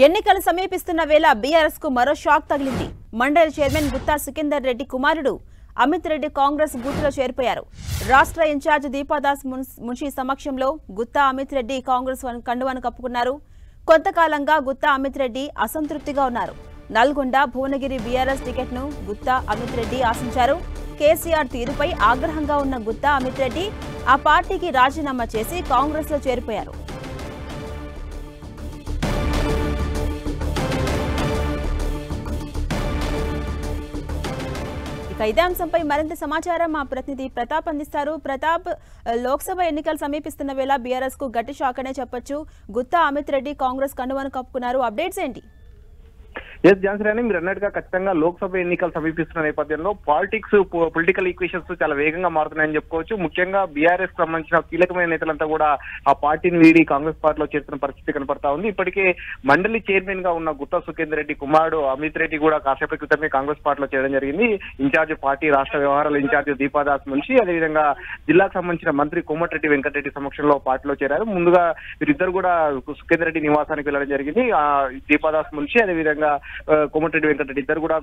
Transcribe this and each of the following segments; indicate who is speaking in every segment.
Speaker 1: ఎన్నికలు సమీపిస్తున్న వేళ బీఆర్ఎస్ కు మరో షాక్ తగిలింది. మండలి చైర్మన్ గుత్తా సుఖేందర్ రెడ్డి కుమారుడు అమిత్ రెడ్డి కాంగ్రెస్ బూత్లో చేరిపోయారు. రాష్ట్ర ఇన్ఛార్జ్ దీపాదాస్ మున్షి సమక్షంలో గుత్తా అమిత్ రెడ్డి కాంగ్రెస్ కండువాను కప్పుకున్నారు. కొంతకాలంగా గుత్తా అమిత్ రెడ్డి అసంతృప్తిగా ఉన్నారు. నల్గొండ, భువనగిరి బీఆర్ఎస్ టికెట్ను గుత్తా అమిత్ రెడ్డి ఆశించారు. కేసీఆర్ తీరుపై ఆగ్రహంగా ఉన్న గుత్తా అమిత్ రెడ్డి ఆ పార్టీకి రాజీనామా చేసి కాంగ్రెస్ లో చేరిపోయారు. ఇదే అంశంపై మరింత సమాచారం మా ప్రతినిధి ప్రతాప్ అందిస్తారు. ప్రతాప్, లోక్సభ ఎన్నికలు సమీపిస్తున్న వేళ బీఆర్ఎస్ కు గట్టి షాక్ అనే చెప్పొచ్చు. గుత్తా అమిత్ రెడ్డి కాంగ్రెస్ కండువాను కప్పుకున్నారు. అప్డేట్స్ ఏంటి?
Speaker 2: జాన్సీ, మీరు అన్నట్టుగా ఖచ్చితంగా లోక్సభ ఎన్నికలు సమీపిస్తున్న నేపథ్యంలో పొలిటికల్ ఈక్వేషన్స్ చాలా వేగంగా మారుతున్నాయని చెప్పుకోవచ్చు. ముఖ్యంగా బీఆర్ఎస్ సంబంధించిన కీలకమైన నేతలంతా కూడా ఆ పార్టీని వీడి కాంగ్రెస్ పార్టీలో చేరుతున్న పరిస్థితి కనపడతా ఉంది. ఇప్పటికే మండలి చైర్మన్ గా ఉన్న గుత్తా సుఖేందర్ రెడ్డి కుమారుడు అమిత్ రెడ్డి కూడా కాసేపటి క్రితమే కాంగ్రెస్ పార్టీలో చేయడం జరిగింది. ఇన్ఛార్జ్ పార్టీ రాష్ట్ర వ్యవహారాల ఇన్ఛార్జ్ దీపాదాస్ మున్షి, అదేవిధంగా జిల్లాకు సంబంధించిన మంత్రి కోమటిరెడ్డి వెంకటరెడ్డి సమక్షంలో పార్టీలో చేరారు. ముందుగా వీరిద్దరు కూడా సుఖేందర్ రెడ్డి నివాసానికి వెళ్లడం జరిగింది. దీపాదాస్ మున్షి అదేవిధంగా కోమటిరెడ్డి వెంకటరెడ్డి ఇద్దరు కూడా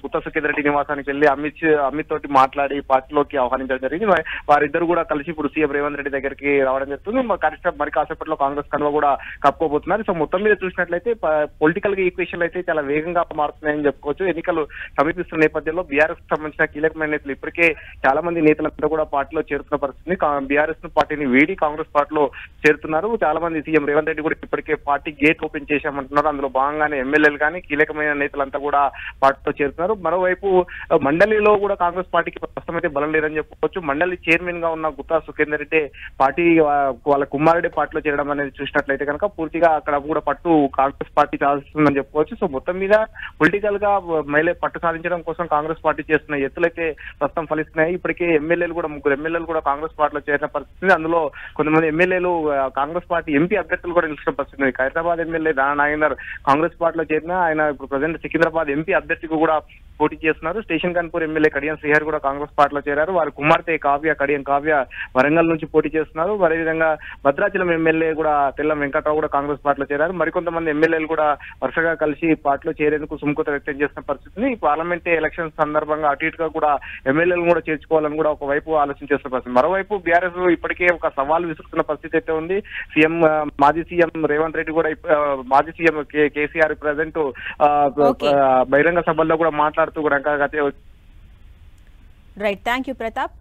Speaker 2: గుత్తా సుఖేందర్ రెడ్డి నివాసానికి వెళ్లి అమిత్ తోటి మాట్లాడి పార్టీలోకి ఆహ్వానించడం జరిగింది. వారిద్దరు కూడా కలిసి ఇప్పుడు సీఎం రేవంత్ రెడ్డి దగ్గరికి రావడం జరుగుతుంది. మరి కాసేపట్లో కాంగ్రెస్ కనువ కూడా కప్పుకోబోతున్నారు. సో మొత్తం మీద చూసినట్లయితే పొలిటికల్ గా ఈక్వేషన్లు అయితే చాలా వేగంగా మారుతున్నాయని చెప్పుకోవచ్చు. ఎన్నికలు సమీపిస్తున్న నేపథ్యంలో బీఆర్ఎస్ సంబంధించిన కీలకమైన నేతలు ఇప్పటికే చాలా మంది నేతలంతా కూడా పార్టీలో చేరుతున్న పరిస్థితి. బీఆర్ఎస్ పార్టీని వీడి కాంగ్రెస్ పార్టీలో చేరుతున్నారు. చాలా మంది సీఎం రేవంత్ రెడ్డి కూడా ఇప్పటికే పార్టీ గేట్ ఓపెన్ చేశామంటున్నారు. అందులో భాగంగానే ఎమ్మెల్యేలు కానీ కీలకమైన నేతలంతా కూడా పార్టీలో చేరుతున్నారు. మరోవైపు మండలిలో కూడా కాంగ్రెస్ పార్టీకి ప్రస్తుతం అయితే బలం లేదని చెప్పుకోవచ్చు. మండలి చైర్మన్ గా ఉన్న గుత్తా సుఖేందర్ రెడ్డి పార్టీ వాళ్ళ కుమారుడే పార్టీలో చేరడం అనేది చూసినట్లయితే కనుక పూర్తిగా అక్కడ కూడా పట్టు కాంగ్రెస్ పార్టీ సాధిస్తుందని చెప్పుకోవచ్చు. సో మొత్తం మీద పొలిటికల్ గా పట్టు సాధించడం కోసం కాంగ్రెస్ పార్టీ చేస్తున్న ఎత్తులైతే ప్రస్తుతం ఫలిస్తున్నాయి. ఇప్పటికే ముగ్గురు ఎమ్మెల్యేలు కూడా కాంగ్రెస్ పార్టీలో చేరిన పరిస్థితి. అందులో కొంతమంది ఎమ్మెల్యేలు కాంగ్రెస్ పార్టీ ఎంపీ అభ్యర్థులు కూడా నిలిచిన పరిస్థితి. హైదరాబాద్ ఎమ్మెల్యే దానా నాగేందర్ కాంగ్రెస్ పార్టీలో చేరిన ఆయన ఇప్పుడు ప్రజెంట్ సికింద్రాబాద్ ఎంపీ అభ్యర్థికి కూడా పోటీ చేస్తున్నారు. స్టేషన్ కాన్పూర్ ఎమ్మెల్యే కడియం శ్రీహరి కూడా కాంగ్రెస్ పార్టీలో చేరారు. వారి కుమార్తె కడియం కావ్య వరంగల్ నుంచి పోటీ చేస్తున్నారు. అదేవిధంగా భద్రాచలం ఎమ్మెల్యే కూడా తెల్లం వెంకట్రావు కూడా కాంగ్రెస్ పార్టీలో చేరారు. మరికొంతమంది ఎమ్మెల్యేలు కూడా వరుసగా కలిసి పార్టీలో చేరేందుకు సుముఖత వ్యక్తం చేస్తున్న పరిస్థితిని పార్లమెంట్ ఎలక్షన్ సందర్భంగా అటు ఇటుగా కూడా ఎమ్మెల్యేలు కూడా చేర్చుకోవాలని కూడా ఒకవైపు ఆలోచన చేస్తున్న పరిస్థితి. మరోవైపు బీఆర్ఎస్ ఇప్పటికే ఒక సవాల్ విసురుతున్న పరిస్థితి అయితే ఉంది. మాజీ సీఎం రేవంత్ రెడ్డి కూడా మాజీ సీఎం కేసీఆర్ ప్రజెంట్ బహిరంగ సభల్లో కూడా మాట్లాడుతూ కూడా
Speaker 1: రైట్. Thank you Pratap.